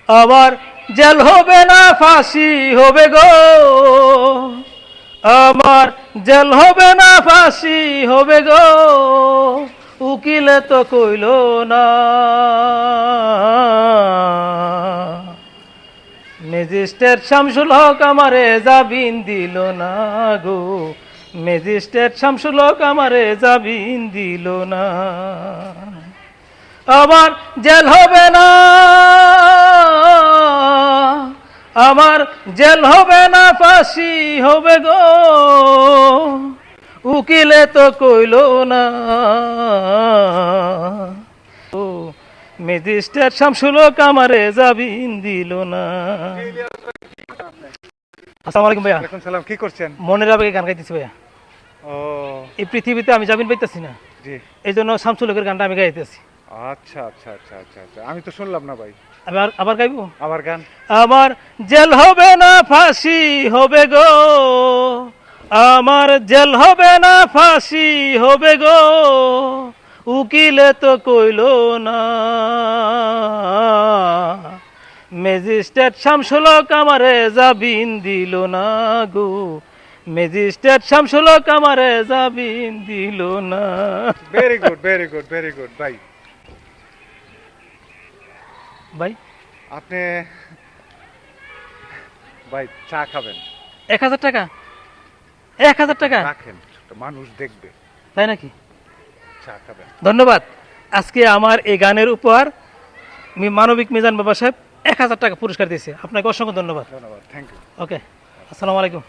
আমার জেল হবে না ফাঁসি হবে গো, আমার জেল হবে না ফাঁসি হবে গো, উকিলে তো কইল না। ম্যাজিস্ট্রেট শামসুল হক আমারে জামিন দিল না গো, ম্যাজিস্ট্রেট শামসুল হক আমারে জামিন দিল না। আমার জেল হবে না, আমার জেল হবে না ফাঁসি হবে গো, উকিলে তো কইল না। ও ম্যাজিস্ট্রেট শামসুল হক আমারে জামিন দিল না। আসসালামু আলাইকুম ভাইয়া। ওয়ালাইকুম সালাম। কি করছেন? মনের আবেগে গান গাইতেছি ভাইয়া। ও এই পৃথিবীতে আমি জামিন পাইতেছি না, জি। এই জন্য শামসুল হকের গানটা আমি গাইতেছি। আচ্ছা আচ্ছা আচ্ছা আচ্ছা আচ্ছা, আমি তো শুনলাম না ভাই। আবার আবার গাইবো। আবার গান। আমার জেল হবে না ফাঁসি হবে গো, আমার জেল হবে না ফাঁসি হবে গো, উকিলে তো কইল না। ম্যাজিস্ট্রেট শামসুল হক আমারে জামিন দিল না গো, ম্যাজিস্ট্রেট শামসুল হক আমারে জামিন দিল না। Very good very good very good ভাই। ভাই আপনি ভাই চা খাবেন? 1000 টাকা, 1000 টাকা রাখেন, মানুষ দেখবে। তাই নাকি? চা খাবেন? ধন্যবাদ। আজকে আমার এই গানের উপহার মানবিক মিজান বাবা সাহেব 1000 টাকা পুরস্কার দিয়েছে। আপনাকে অসংখ্য ধন্যবাদ। ধন্যবাদ, থ্যাংক ইউ। ওকে, আসসালামু আলাইকুম।